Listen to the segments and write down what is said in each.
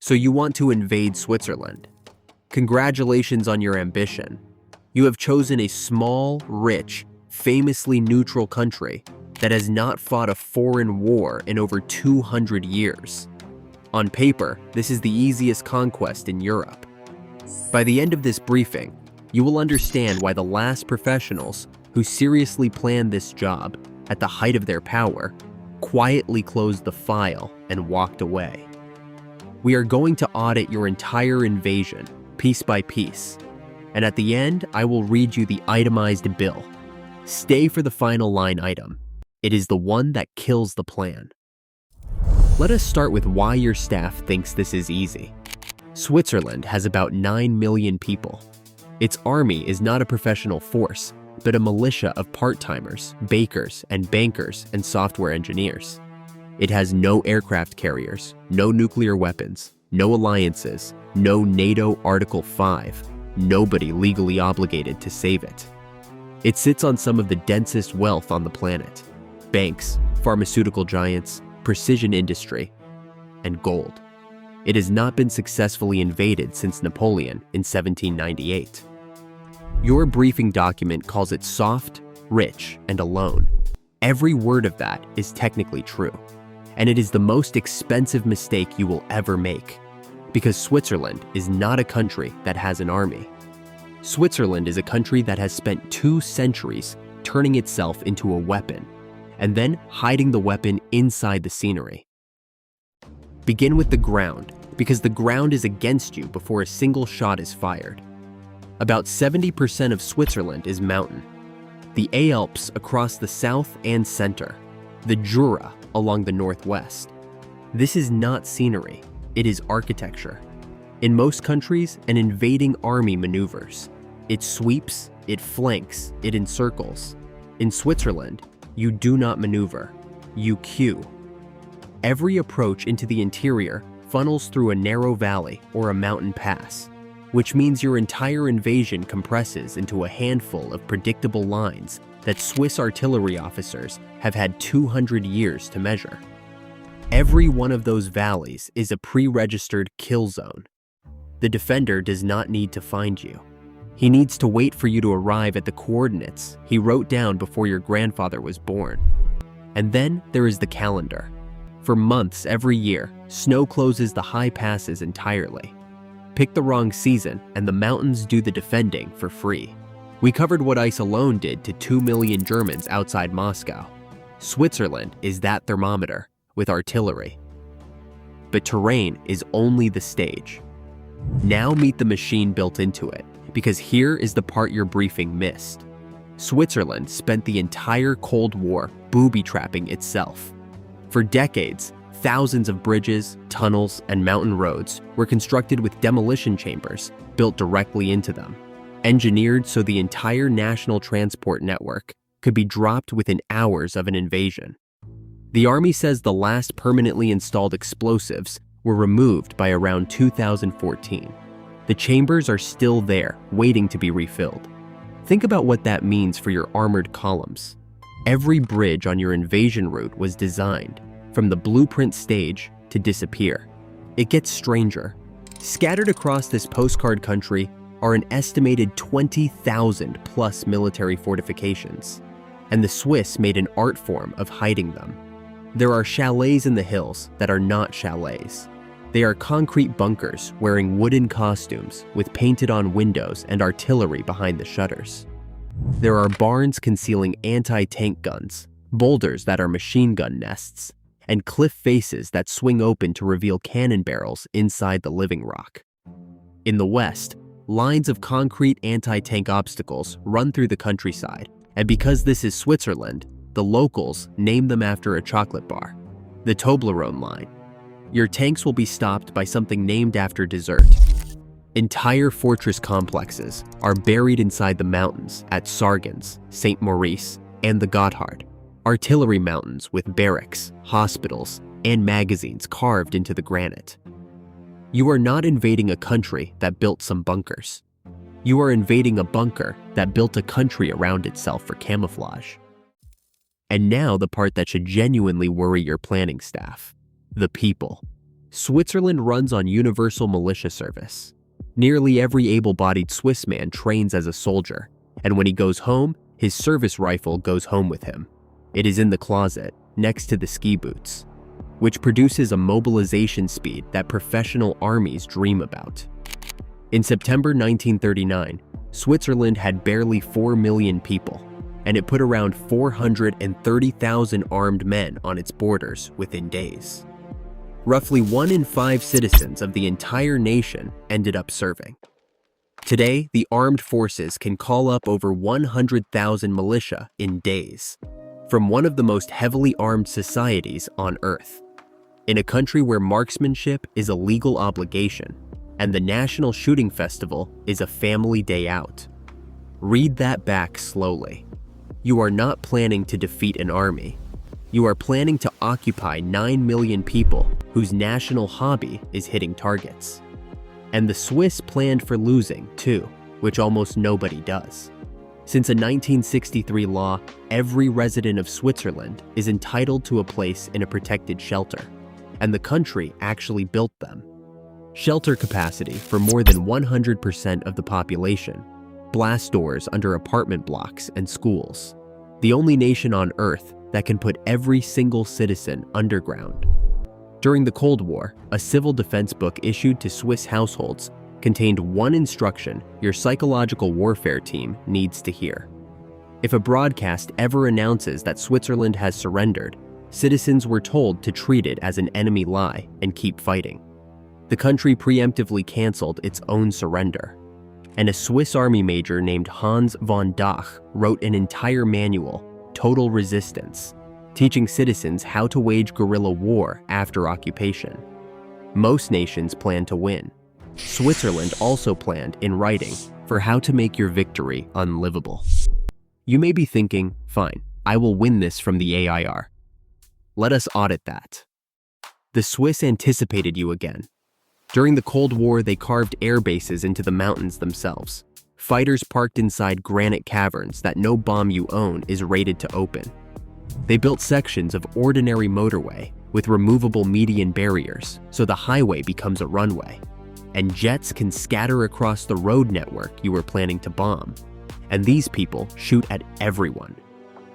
So you want to invade Switzerland. Congratulations on your ambition. You have chosen a small, rich, famously neutral country that has not fought a foreign war in over 200 years. On paper, this is the easiest conquest in Europe. By the end of this briefing, you will understand why the last professionals who seriously planned this job at the height of their power quietly closed the file and walked away. We are going to audit your entire invasion, piece by piece, and at the end, I will read you the itemized bill. Stay for the final line item. It is the one that kills the plan. Let us start with why your staff thinks this is easy. Switzerland has about 9 million people. Its army is not a professional force, but a militia of part-timers, bakers, and bankers and software engineers. It has no aircraft carriers, no nuclear weapons, no alliances, no NATO Article 5, nobody legally obligated to save it. It sits on some of the densest wealth on the planet: banks, pharmaceutical giants, precision industry, and gold. It has not been successfully invaded since Napoleon in 1798. Your briefing document calls it soft, rich, and alone. Every word of that is technically true, and it is the most expensive mistake you will ever make, because Switzerland is not a country that has an army. Switzerland is a country that has spent 2 centuries turning itself into a weapon, and then hiding the weapon inside the scenery. Begin with the ground, because the ground is against you before a single shot is fired. About 70% of Switzerland is mountain. The Alps across the south and center, the Jura along the northwest. This is not scenery, it is architecture. In most countries, an invading army maneuvers. It sweeps, it flanks, it encircles. In Switzerland, you do not maneuver, you queue. Every approach into the interior funnels through a narrow valley or a mountain pass, which means your entire invasion compresses into a handful of predictable lines that Swiss artillery officers have had 200 years to measure. Every one of those valleys is a pre-registered kill zone. The defender does not need to find you. He needs to wait for you to arrive at the coordinates he wrote down before your grandfather was born. And then there is the calendar. For months every year, snow closes the high passes entirely. Pick the wrong season, and the mountains do the defending for free. We covered what ice alone did to 2 million Germans outside Moscow. Switzerland is that thermometer, with artillery. But terrain is only the stage. Now meet the machine built into it, because here is the part your briefing missed. Switzerland spent the entire Cold War booby-trapping itself. For decades, thousands of bridges, tunnels, and mountain roads were constructed with demolition chambers built directly into them, engineered so the entire national transport network could be dropped within hours of an invasion. The army says the last permanently installed explosives were removed by around 2014. The chambers are still there, waiting to be refilled. Think about what that means for your armored columns. Every bridge on your invasion route was designed, from the blueprint stage, to disappear. It gets stranger. Scattered across this postcard country are an estimated 20,000 plus military fortifications, and the Swiss made an art form of hiding them. There are chalets in the hills that are not chalets. They are concrete bunkers wearing wooden costumes with painted-on windows and artillery behind the shutters. There are barns concealing anti-tank guns, boulders that are machine gun nests, and cliff faces that swing open to reveal cannon barrels inside the living rock. In the west, lines of concrete anti-tank obstacles run through the countryside, and because this is Switzerland, the locals name them after a chocolate bar, the Toblerone line. Your tanks will be stopped by something named after dessert. Entire fortress complexes are buried inside the mountains at Sargans, St. Maurice, and the Gotthard. Artillery mountains with barracks, hospitals, and magazines carved into the granite. You are not invading a country that built some bunkers. You are invading a bunker that built a country around itself for camouflage. And now the part that should genuinely worry your planning staff: the people. Switzerland runs on universal militia service. Nearly every able-bodied Swiss man trains as a soldier, and when he goes home, his service rifle goes home with him. It is in the closet, next to the ski boots, which produces a mobilization speed that professional armies dream about. In September 1939, Switzerland had barely 4 million people, and it put around 430,000 armed men on its borders within days. Roughly 1 in 5 citizens of the entire nation ended up serving. Today, the armed forces can call up over 100,000 militia in days, from one of the most heavily armed societies on Earth. In a country where marksmanship is a legal obligation, and the National Shooting Festival is a family day out. Read that back slowly. You are not planning to defeat an army. You are planning to occupy 9 million people whose national hobby is hitting targets. And the Swiss planned for losing, too, which almost nobody does. Since a 1963 law, every resident of Switzerland is entitled to a place in a protected shelter, and the country actually built them. Shelter capacity for more than 100% of the population, blast doors under apartment blocks and schools. The only nation on Earth that can put every single citizen underground. During the Cold War, a civil defense book issued to Swiss households contained one instruction your psychological warfare team needs to hear. If a broadcast ever announces that Switzerland has surrendered, citizens were told to treat it as an enemy lie and keep fighting. The country preemptively canceled its own surrender, and a Swiss army major named Hans von Dach wrote an entire manual, Total Resistance, teaching citizens how to wage guerrilla war after occupation. Most nations plan to win. Switzerland also planned, in writing, for how to make your victory unlivable. You may be thinking, fine, I will win this from the AIR. Let us audit that. The Swiss anticipated you again. During the Cold War, they carved air bases into the mountains themselves. Fighters parked inside granite caverns that no bomb you own is rated to open. They built sections of ordinary motorway with removable median barriers, so the highway becomes a runway. And jets can scatter across the road network you were planning to bomb. And these people shoot at everyone.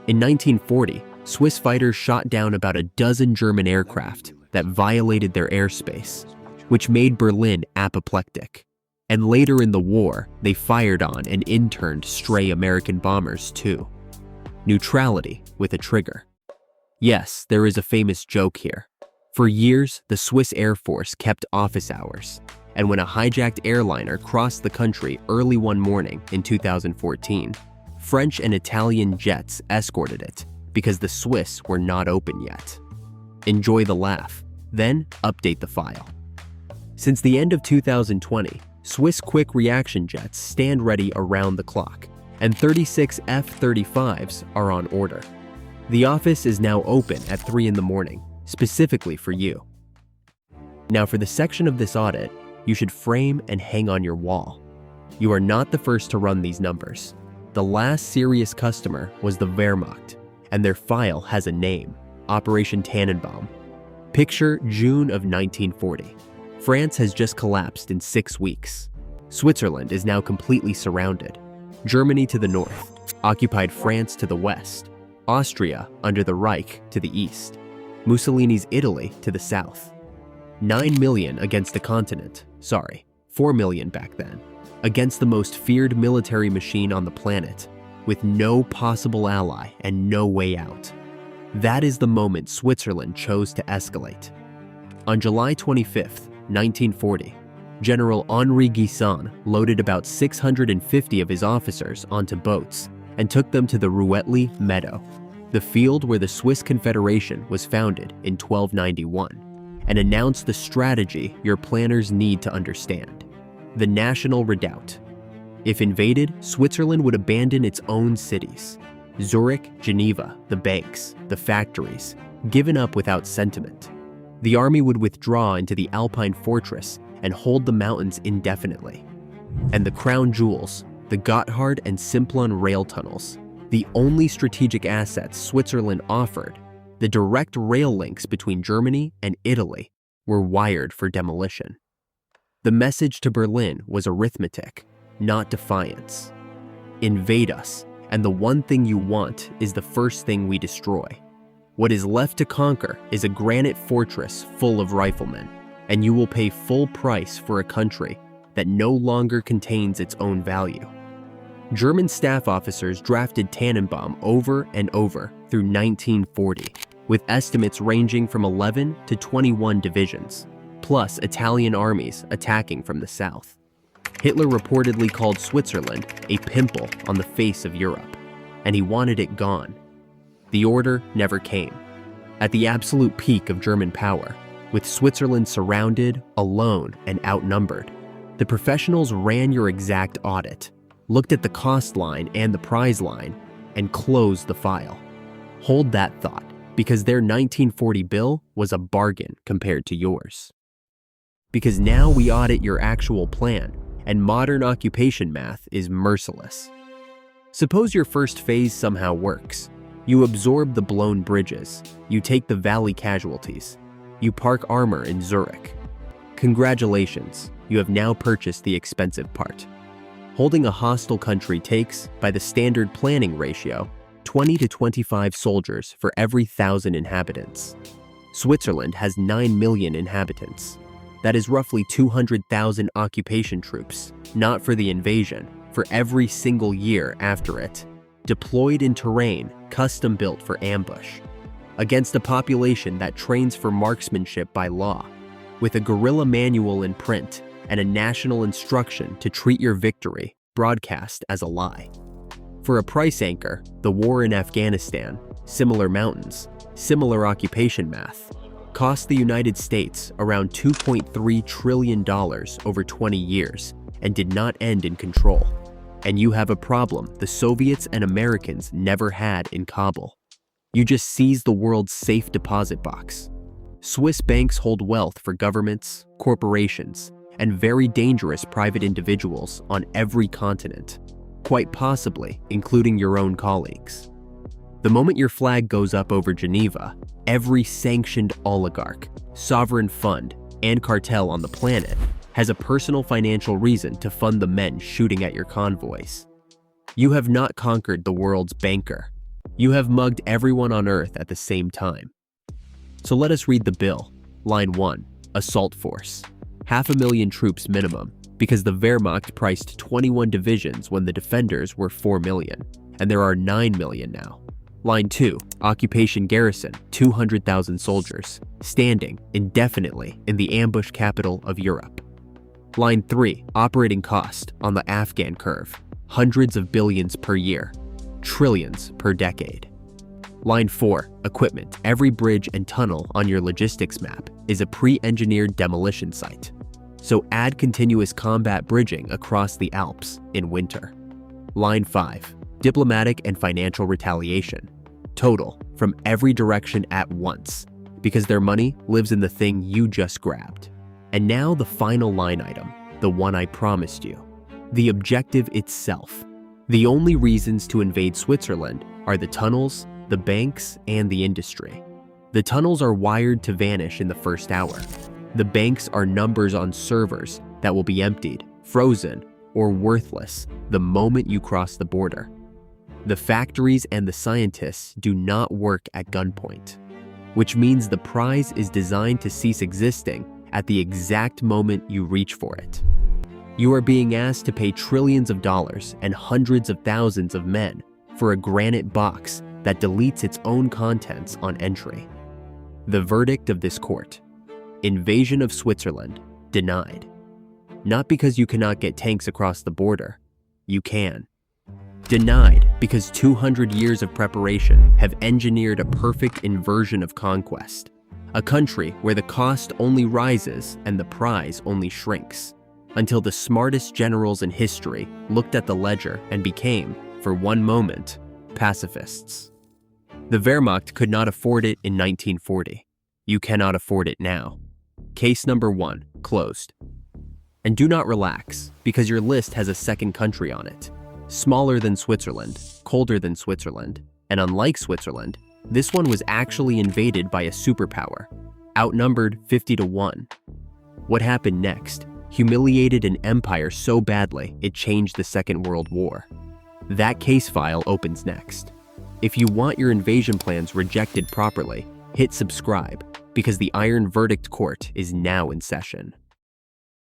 In 1940, Swiss fighters shot down about a dozen German aircraft that violated their airspace, which made Berlin apoplectic. And later in the war, they fired on and interned stray American bombers too. Neutrality with a trigger. Yes, there is a famous joke here. For years, the Swiss Air Force kept office hours, and when a hijacked airliner crossed the country early one morning in 2014, French and Italian jets escorted it because the Swiss were not open yet. Enjoy the laugh, then update the file. Since the end of 2020, Swiss quick reaction jets stand ready around the clock, and 36 F-35s are on order. The office is now open at 3 in the morning, specifically for you. Now for the section of this audit, you should frame and hang on your wall. You are not the first to run these numbers. The last serious customer was the Wehrmacht, and their file has a name, Operation Tannenbaum. Picture June of 1940. France has just collapsed in 6 weeks. Switzerland is now completely surrounded. Germany to the north, occupied France to the west, Austria under the Reich to the east, Mussolini's Italy to the south. 9 million against a continent, 4 million back then, against the most feared military machine on the planet, with no possible ally and no way out. That is the moment Switzerland chose to escalate. On July 25th, 1940, General Henri Guisan loaded about 650 of his officers onto boats and took them to the Ruetli Meadow, the field where the Swiss Confederation was founded in 1291, and announced the strategy your planners need to understand: the National Redoubt. If invaded, Switzerland would abandon its own cities. Zurich, Geneva, the banks, the factories, given up without sentiment. The army would withdraw into the Alpine fortress and hold the mountains indefinitely. And the crown jewels, the Gotthard and Simplon rail tunnels, the only strategic assets Switzerland offered, the direct rail links between Germany and Italy, were wired for demolition. The message to Berlin was arithmetic, not defiance. Invade us, and the one thing you want is the first thing we destroy. What is left to conquer is a granite fortress full of riflemen, and you will pay full price for a country that no longer contains its own value. German staff officers drafted Tannenbaum over and over through 1940, with estimates ranging from 11 to 21 divisions, plus Italian armies attacking from the south. Hitler reportedly called Switzerland a pimple on the face of Europe, and he wanted it gone. The order never came. At the absolute peak of German power, with Switzerland surrounded, alone, and outnumbered, the professionals ran your exact audit, looked at the cost line and the prize line, and closed the file. Hold that thought, because their 1940 bill was a bargain compared to yours. Because now we audit your actual plan, and modern occupation math is merciless. Suppose your first phase somehow works. You absorb the blown bridges, you take the valley casualties, you park armor in Zurich. Congratulations, you have now purchased the expensive part. Holding a hostile country takes, by the standard planning ratio, 20 to 25 soldiers for every 1,000 inhabitants. Switzerland has 9 million inhabitants. That is roughly 200,000 occupation troops, not for the invasion, for every single year after it, deployed in terrain custom-built for ambush, against a population that trains for marksmanship by law, with a guerrilla manual in print and a national instruction to treat your victory broadcast as a lie. For a price anchor, the war in Afghanistan, similar mountains, similar occupation math, cost the United States around $2.3 trillion over 20 years and did not end in control. And you have a problem the Soviets and Americans never had in Kabul. You just seized the world's safe deposit box. Swiss banks hold wealth for governments, corporations, and very dangerous private individuals on every continent, quite possibly including your own colleagues. The moment your flag goes up over Geneva, every sanctioned oligarch, sovereign fund, and cartel on the planet has a personal financial reason to fund the men shooting at your convoys. You have not conquered the world's banker. You have mugged everyone on Earth at the same time. So let us read the bill. Line 1, assault force. 500,000 troops minimum, because the Wehrmacht priced 21 divisions when the defenders were 4 million, and there are 9 million now. Line 2, occupation garrison, 200,000 soldiers, standing indefinitely in the ambush capital of Europe. Line 3, operating cost on the Afghan curve, hundreds of billions per year, trillions per decade. Line 4, equipment. Every bridge and tunnel on your logistics map is a pre-engineered demolition site. So add continuous combat bridging across the Alps in winter. Line 5, diplomatic and financial retaliation. Total, from every direction at once, because their money lives in the thing you just grabbed. And now the final line item, the one I promised you. The objective itself. The only reasons to invade Switzerland are the tunnels, the banks, and the industry. The tunnels are wired to vanish in the first hour. The banks are numbers on servers that will be emptied, frozen, or worthless the moment you cross the border. The factories and the scientists do not work at gunpoint, which means the prize is designed to cease existing at the exact moment you reach for it. You are being asked to pay trillions of dollars and hundreds of thousands of men for a granite box that deletes its own contents on entry. The verdict of this court: invasion of Switzerland denied. Not because you cannot get tanks across the border. You can. Denied because 200 years of preparation have engineered a perfect inversion of conquest. A country where the cost only rises and the prize only shrinks, until the smartest generals in history looked at the ledger and became, for one moment, pacifists. The Wehrmacht could not afford it in 1940. You cannot afford it now. Case number 1, closed. And do not relax, because your list has a second country on it. Smaller than Switzerland, colder than Switzerland, and unlike Switzerland, this one was actually invaded by a superpower. outnumbered 50-1. What happened next humiliated an empire so badly it changed the Second World War. That case file opens next. If you want your invasion plans rejected properly, hit subscribe because the Iron Verdict Court is now in session.